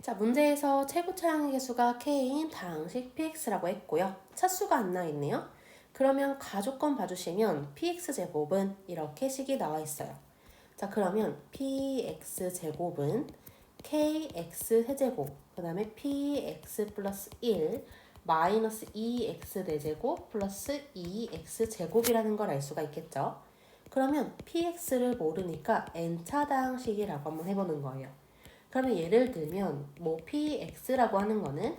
자, 문제에서 최고 차항의 개수가 k인 다항식 px라고 했고요. 차수가 안 나와 있네요. 그러면 가조건 봐주시면 px제곱은 이렇게 식이 나와 있어요. 자, 그러면 px제곱은 kx 세제곱, 그 다음에 px 플러스 1 마이너스 2x 4제곱 플러스 2x 제곱이라는 걸 알 수가 있겠죠. 그러면 px를 모르니까 n차 다항식이라고 한번 해보는 거예요. 그러면 예를 들면 뭐 px라고 하는 거는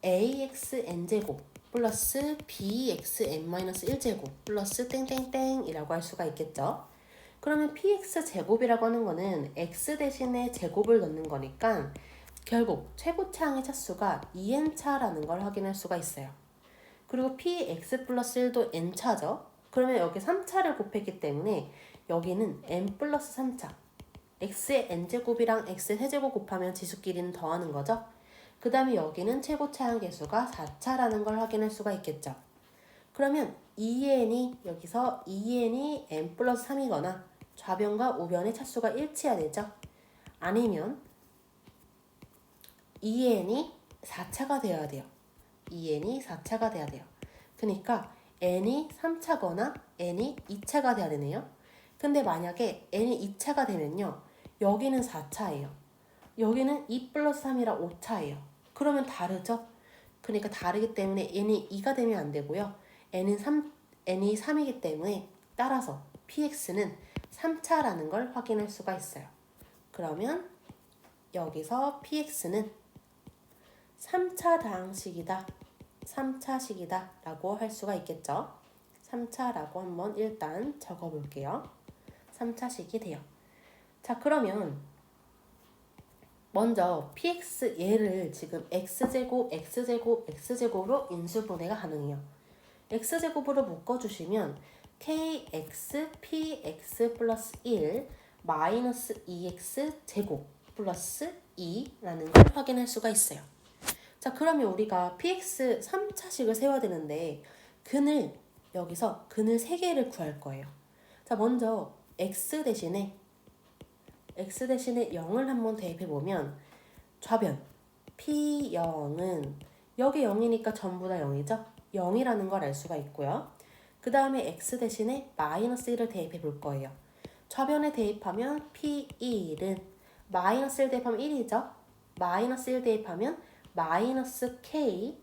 axn제곱 플러스 bxn-1제곱 플러스 땡땡땡이라고 할 수가 있겠죠. 그러면 px제곱이라고 하는 거는 x 대신에 제곱을 넣는 거니까 결국 최고차항의 차수가 2n차라는 걸 확인할 수가 있어요. 그리고 px 플러스 1도 n차죠. 그러면 여기 3차를 곱했기 때문에 여기는 n 플러스 3차 x의 n제곱이랑 x의 세제곱 곱하면 지수끼리는 더하는 거죠. 그 다음에 여기는 최고차항 개수가 4차라는 걸 확인할 수가 있겠죠. 그러면 2n이 여기서 2n이 n 플러스 3이거나 좌변과 우변의 차수가 일치해야 되죠. 아니면 2n이 4차가 되어야 돼요. 2n이 4차가 돼야 돼요. 그러니까 n이 3차거나 n이 2차가 돼야 되네요. 근데 만약에 n이 2차가 되면요. 여기는 4차예요. 여기는 2 플러스 3이라 5차예요. 그러면 다르죠? 그러니까 다르기 때문에 n이 2가 되면 안 되고요. n이 3이기 때문에 따라서 px는 3차라는 걸 확인할 수가 있어요. 그러면 여기서 px는 3차 다항식이다. 3차식이다 라고 할 수가 있겠죠. 3차라고 한번 일단 적어볼게요. 3차식이 돼요. 자, 그러면 먼저 px 얘를 지금 x제곱, x제곱, x제곱으로 인수분해가 가능해요. x제곱으로 묶어주시면 kx, px 플러스 1 마이너스 2x 제곱 플러스 2라는 걸 확인할 수가 있어요. 자, 그러면 우리가 px 3차식을 세워야 되는데 여기서 근을 3개를 구할 거예요. 자, 먼저 x 대신에 0을 한번 대입해보면 좌변 p0은 여기 0이니까 전부 다 0이죠? 0이라는 걸 알 수가 있고요. 그 다음에 x 대신에 마이너스 1을 대입해 볼 거예요. 좌변에 대입하면 p1은 마이너스 1 대입하면 1이죠? 마이너스 1 대입하면 마이너스 k,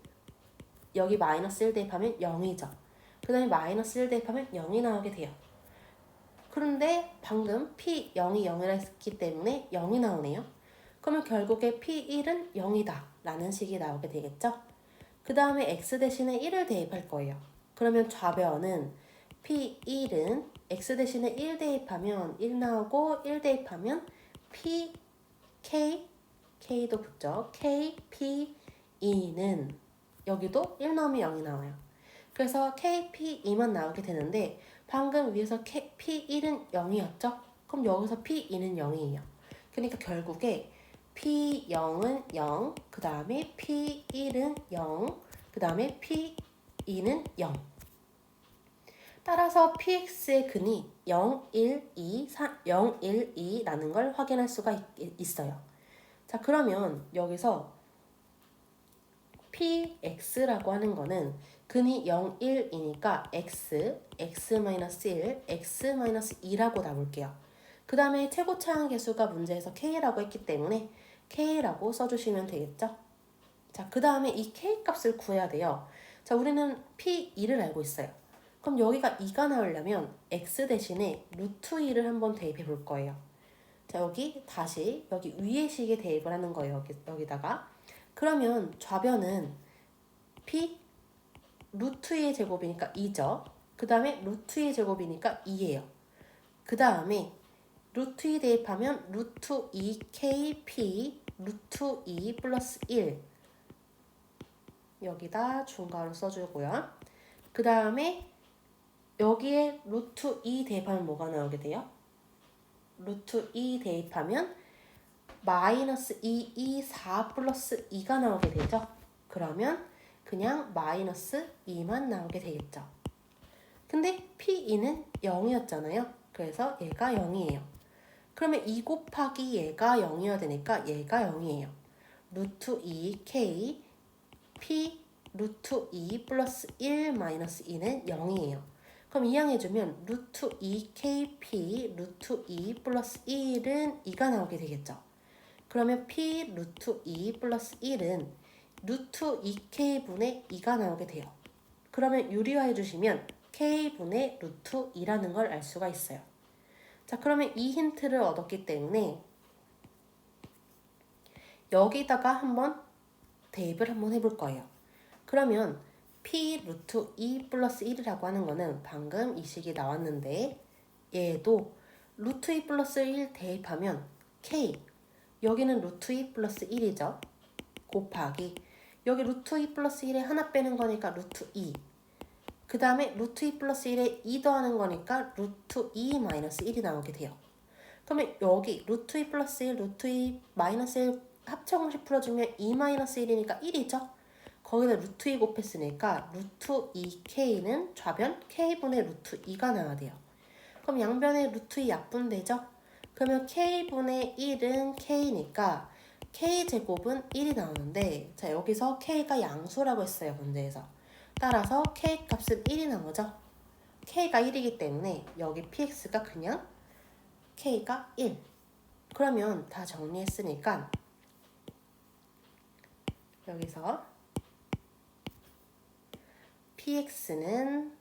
여기 마이너스 1 대입하면 0이죠. 그 다음에 마이너스 1 대입하면 0이 나오게 돼요. 그런데 방금 P0이 0이라 했기 때문에 0이 나오네요. 그러면 결국에 P1은 0이다 라는 식이 나오게 되겠죠. 그 다음에 X 대신에 1을 대입할 거예요. 그러면 좌변은 P1은 X 대신에 1 대입하면 1 나오고 1 대입하면 K도 붙죠. K, P2는 여기도 1 넣으면 0이 나와요. 그래서 K, P2만 나오게 되는데 방금 위에서 P1은 0이었죠? 그럼 여기서 P2는 0이에요. 그러니까 결국에 P0은 0, 그 다음에 P1은 0, 그 다음에 P2는 0. 따라서 PX의 근이 0, 1, 2, 0, 1, 2라는 걸 확인할 수가 있어요. 자, 그러면 여기서 PX라고 하는 거는 근이 0, 1이니까 x, x-1, x-2라고 나올게요. 그 다음에 최고차항 개수가 문제에서 k라고 했기 때문에 k라고 써주시면 되겠죠. 자, 그 다음에 이 k 값을 구해야 돼요. 자, 우리는 p2를 알고 있어요. 그럼 여기가 2가 나오려면 x 대신에 루트 2를 한번 대입해 볼 거예요. 자, 여기 위에 식에 대입을 하는 거예요. 여기다가. 그러면 좌변은 p 루트 2의 제곱이니까 2죠. 그 다음에 루트 2의 제곱이니까 2예요. 그 다음에 루트 2 대입하면 루트 2kp 루트 2 플러스 1 여기다 중괄호 써주고요. 그 다음에 여기에 루트 2 대입하면 뭐가 나오게 돼요? 루트 2 대입하면 마이너스 2, 2, 4 플러스 2가 나오게 되죠. 그러면 그냥 마이너스 2만 나오게 되겠죠. 근데 P2는 0이었잖아요. 그래서 얘가 0이에요. 그러면 2 곱하기 얘가 0이어야 되니까 얘가 0이에요. 루트 2k p 루트 2 플러스 1 마이너스 2는 0이에요. 그럼 이항해주면 루트 2kp 루트 2 플러스 1은 2가 나오게 되겠죠. 그러면 p 루트 2 플러스 1은 루트 2k분의 2가 나오게 돼요. 그러면 유리화해 주시면 k분의 루트 2라는 걸 알 수가 있어요. 자, 그러면 이 힌트를 얻었기 때문에 여기다가 한번 대입을 한번 해볼 거예요. 그러면 p 루트 2 플러스 1이라고 하는 거는 방금 이 식이 나왔는데 얘도 루트 2 플러스 1 대입하면 k, 여기는 루트 2 플러스 1이죠. 곱하기 여기 루트 2 플러스 1에 하나 빼는 거니까 루트 2, 그 다음에 루트 2 플러스 1에 2 더하는 거니까 루트 2 마이너스 1이 나오게 돼요. 그러면 여기 루트 2 플러스 1, 루트 2 마이너스 1 합성식 풀어주면 2 마이너스 1이니까 1이죠. 거기다 루트 2 곱했으니까 루트 2k는 좌변 k분의 루트 2가 나와야 돼요. 그럼 양변에 루트 2 약분되죠? 그러면 k분의 1은 k니까 k제곱은 1이 나오는데, 자, 여기서 k가 양수라고 했어요, 문제에서. 따라서 k 값은 1이 나오죠? k가 1이기 때문에 여기 px가 그냥 k가 1. 그러면 다 정리했으니까 여기서 px는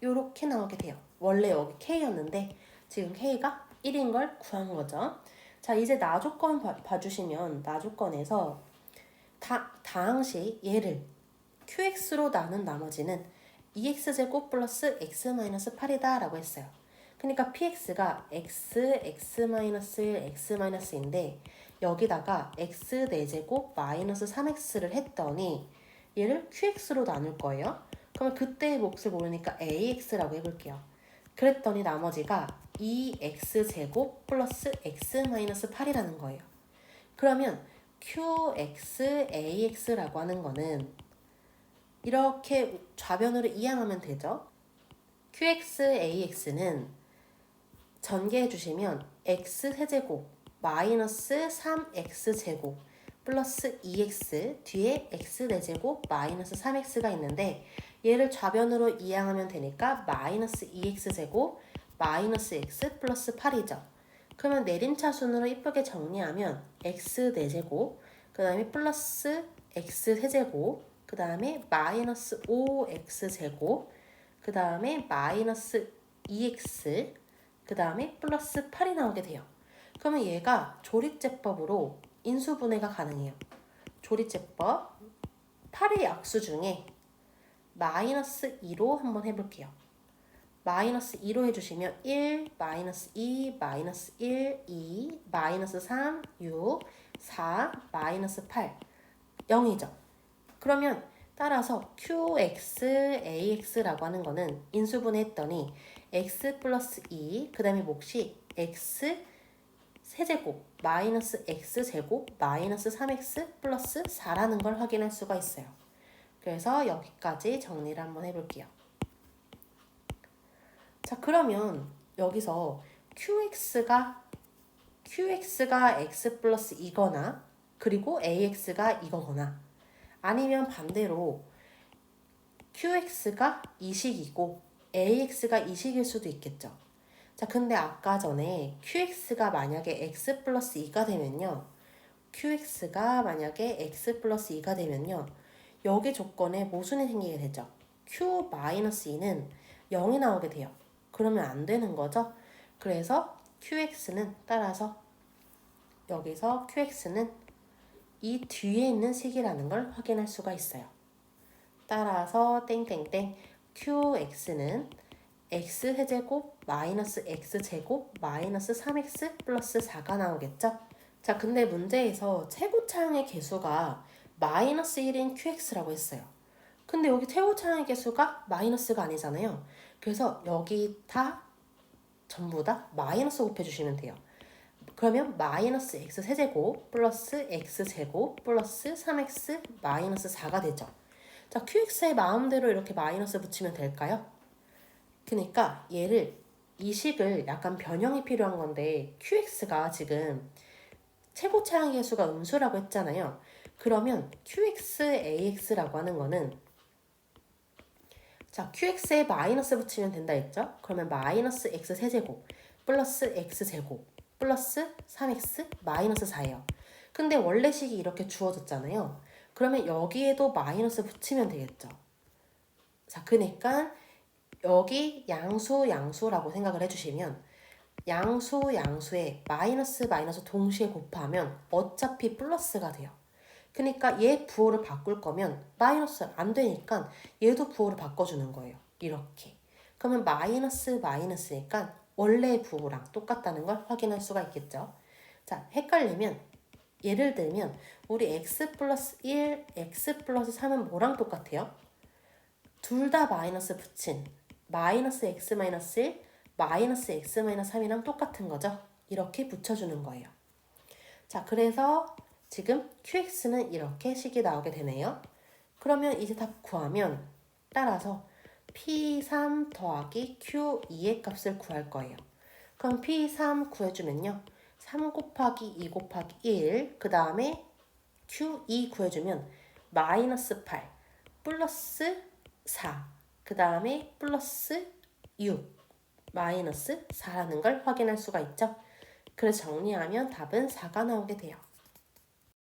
이렇게 나오게 돼요. 원래 여기 k였는데 지금 k가 1인 걸 구한 거죠. 자, 이제 나조건 봐주시면 나조건에서 다항식 얘를 qx로 나눈 나머지는 2x제곱 플러스 x-8이다 라고 했어요. 그러니까 px가 x, x-1, x-인데 여기다가 x 4제곱 마이너스 3x를 했더니 얘를 qx로 나눌 거예요. 그러면 그때의 몫을 모르니까 ax라고 해볼게요. 그랬더니 나머지가 2x제곱 플러스 x-8이라는 거예요. 그러면 qxax라고 하는 거는 이렇게 좌변으로 이항하면 되죠. qxax는 전개해 주시면 x세제곱 마이너스 3x제곱 플러스 2x 뒤에 x4제곱 마이너스 3x가 있는데 얘를 좌변으로 이항하면 되니까 마이너스 2x제곱 마이너스 x 플러스 8이죠. 그러면 내림차순으로 이쁘게 정리하면 x4제곱 그 다음에 플러스 x3제곱 그 다음에 마이너스 5x제곱 그 다음에 마이너스 2x 그 다음에 플러스 8이 나오게 돼요. 그러면 얘가 조립제법으로 인수분해가 가능해요. 조립제법 8의 약수 중에 마이너스 2로 한번 해볼게요. 마이너스 2로 해주시면 1, 마이너스 2, 마이너스 1, 2, 마이너스 3, 6, 4, 마이너스 8, 0이죠. 그러면 따라서 qxax라고 하는 거는 인수분해했더니 x 플러스 2, 그 다음에 몫이 x 세제곱 마이너스 x제곱 마이너스 3x 플러스 4라는 걸 확인할 수가 있어요. 그래서 여기까지 정리를 한번 해볼게요. 자, 그러면 여기서 qx가 x 플러스 2거나 그리고 ax가 이거거나 아니면 반대로 qx가 이식이고 ax가 이식일 수도 있겠죠. 자, 근데 아까 전에 qx가 만약에 x 플러스 2가 되면요. qx가 만약에 x 플러스 2가 되면요. 여기 조건에 모순이 생기게 되죠. q 마이너스 2는 0이 나오게 돼요. 그러면 안 되는 거죠. 그래서 qx는 따라서 여기서 qx는 이 뒤에 있는 식이라는 걸 확인할 수가 있어요. 따라서 땡땡땡 qx는 x세제곱 마이너스 x제곱 마이너스 3x 플러스 4가 나오겠죠? 자, 근데 문제에서 최고차항의 개수가 마이너스 1인 qx라고 했어요. 근데 여기 최고차항의 개수가 마이너스가 아니잖아요. 그래서 여기 다 전부 다 마이너스 곱해주시면 돼요. 그러면 마이너스 x세제곱 플러스 x제곱 플러스 3x 마이너스 4가 되죠. 자, qx의 마음대로 이렇게 마이너스 붙이면 될까요? 그러니까 얘를 이 식을 약간 변형이 필요한 건데 qx가 지금 최고 차항 계수가 음수라고 했잖아요. 그러면 QX, AX라고 하는 거는 자, QX에 마이너스 붙이면 된다 했죠? 그러면 마이너스 X 세제곱 플러스 X 제곱 플러스 3X 마이너스 4예요. 근데 원래 식이 이렇게 주어졌잖아요. 그러면 여기에도 마이너스 붙이면 되겠죠. 자, 그러니까 여기 양수라고 생각을 해주시면 양수에 마이너스 동시에 곱하면 어차피 플러스가 돼요. 그러니까 얘 부호를 바꿀 거면 마이너스 안 되니까 얘도 부호를 바꿔주는 거예요. 이렇게. 그러면 마이너스니까 원래의 부호랑 똑같다는 걸 확인할 수가 있겠죠. 자, 헷갈리면 예를 들면 우리 x 플러스 1, x 플러스 3은 뭐랑 똑같아요? 둘 다 마이너스 붙인 마이너스 x 마이너스 1, 마이너스 x 마이너스 3이랑 똑같은 거죠. 이렇게 붙여주는 거예요. 자, 그래서 지금 qx는 이렇게 식이 나오게 되네요. 그러면 이제 답 구하면 따라서 p3 더하기 q2의 값을 구할 거예요. 그럼 p3 구해주면요. 3 곱하기 2 곱하기 1, 그 다음에 q2 구해주면 마이너스 8 플러스 4, 그 다음에 플러스 6, 마이너스 4라는 걸 확인할 수가 있죠. 그래서 정리하면 답은 4가 나오게 돼요.